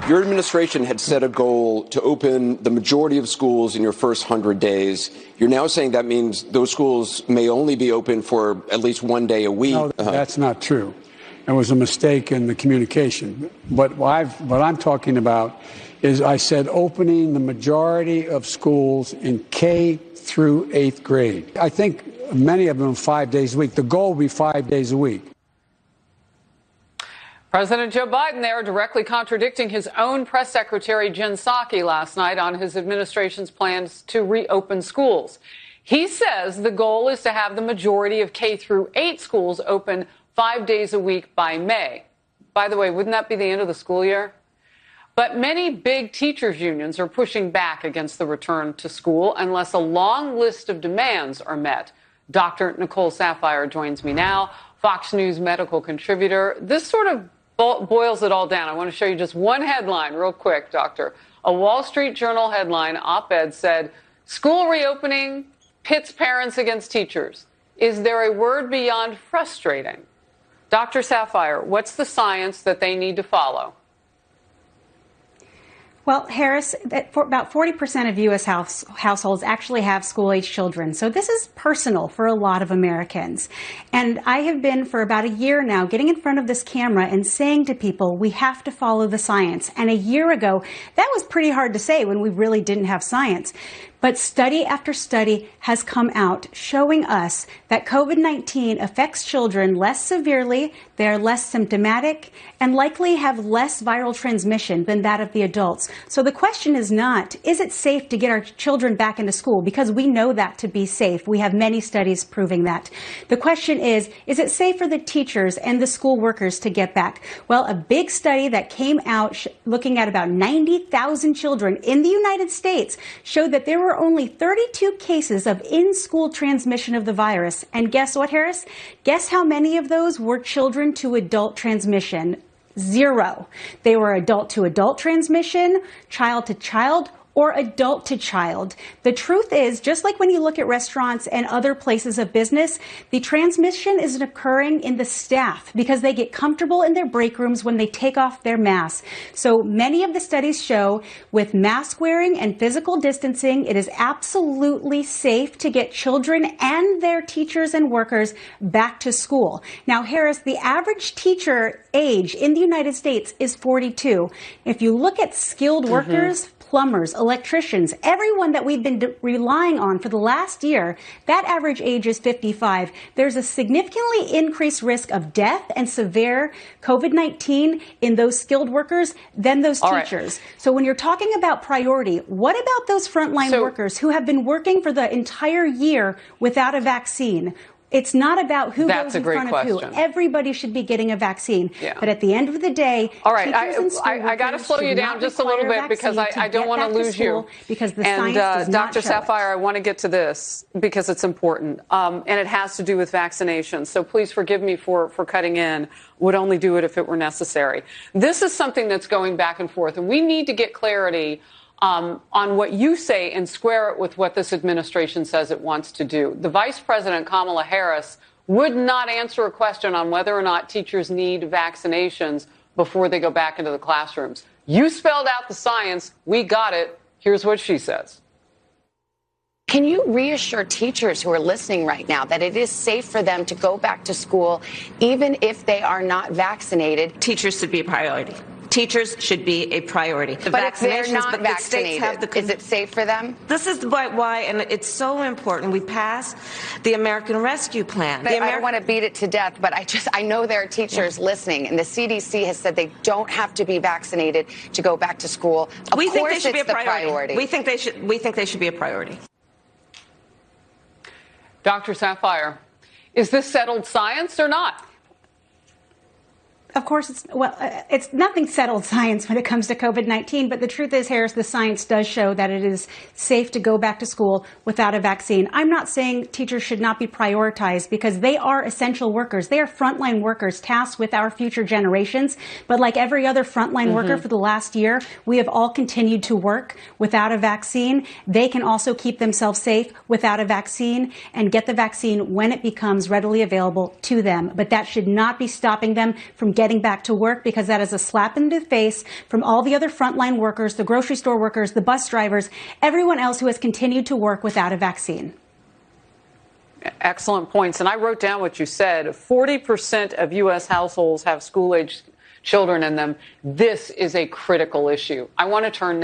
Your administration had set a goal to open the majority of schools in your first 100 days. You're now saying that means those schools may only be open for at least one day a week. No, that's not true. It was a mistake in the communication. But what I'm talking about is I said opening the majority of schools in K through 8th grade. I think many of them 5 days a week. The goal will be 5 days a week. President Joe Biden there directly contradicting his own press secretary, Jen Psaki, last night on his administration's plans to reopen schools. He says the goal is to have the majority of K through 8 schools open 5 days a week by May. By the way, wouldn't that be the end of the school year? But many big teachers' unions are pushing back against the return to school unless a long list of demands are met. Dr. Nicole Saphier joins me now, Fox News medical contributor. This sort of boils it all down. I want to show you just one headline real quick, Doctor. A Wall Street Journal headline op-ed said, school reopening pits parents against teachers. Is there a word beyond frustrating? Dr. Saphier, what's the science that they need to follow? Well, Harris, about 40% of U.S. households actually have school-age children. So this is personal for a lot of Americans. And I have been for about a year now getting in front of this camera and saying to people, we have to follow the science. And a year ago, that was pretty hard to say when we really didn't have science. But study after study has come out showing us that COVID-19 affects children less severely, they're less symptomatic, and likely have less viral transmission than that of the adults. So the question is not, is it safe to get our children back into school? Because we know that to be safe. We have many studies proving that. The question is it safe for the teachers and the school workers to get back? Well, a big study that came out looking at about 90,000 children in the United States showed that there were only 32 cases of in-school transmission of the virus. And guess what, Harris? Guess how many of those were children to adult transmission? 0. They were adult to adult transmission, child to child, or adult to child. The truth is, just like when you look at restaurants and other places of business, the transmission is occurring in the staff because they get comfortable in their break rooms when they take off their masks. So many of the studies show with mask wearing and physical distancing, it is absolutely safe to get children and their teachers and workers back to school. Now, Harris, the average teacher age in the United States is 42. If you look at skilled workers, plumbers, electricians, everyone that we've been relying on for the last year, that average age is 55. There's a significantly increased risk of death and severe COVID-19 in those skilled workers than those teachers. Right. So when you're talking about priority, what about those frontline workers who have been working for the entire year without a vaccine? It's not about who goes in front of who. Everybody should be getting a vaccine. Yeah. But at the end of the day, all right, I got to slow you down just a little bit because I don't want to lose you. Because the science does not Dr. Saphier, I want to get to this because it's important, and it has to do with vaccinations. So please forgive me for cutting in. Would only do it if it were necessary. This is something that's going back and forth, and we need to get clarity on what you say and square it with what this administration says it wants to do. The Vice President, Kamala Harris, would not answer a question on whether or not teachers need vaccinations before they go back into the classrooms. You spelled out the science. We got it. Here's what she says. Can you reassure teachers who are listening right now that it is safe for them to go back to school even if they are not vaccinated? Teachers should be a priority. Teachers should be a priority. But if they're not vaccinated, is it safe for them? This is why, and it's so important, we passed the American Rescue Plan. I don't want to beat it to death, but I know there are teachers listening, and the CDC has said they don't have to be vaccinated to go back to school. Of we think course they should it's be a priority. We think they should be a priority. Dr. Saphier, is this settled science or not? Of course, it's nothing settled science when it comes to COVID-19. But the truth is, Harris, the science does show that it is safe to go back to school without a vaccine. I'm not saying teachers should not be prioritized because they are essential workers. They are frontline workers tasked with our future generations. But like every other frontline worker for the last year, we have all continued to work without a vaccine. They can also keep themselves safe without a vaccine and get the vaccine when it becomes readily available to them. But that should not be stopping them from getting getting back to work, because that is a slap in the face from all the other frontline workers, the grocery store workers, the bus drivers, everyone else who has continued to work without a vaccine. Excellent points. And I wrote down what you said. 40% of U.S. households have school-aged children in them. This is a critical issue. I want to turn now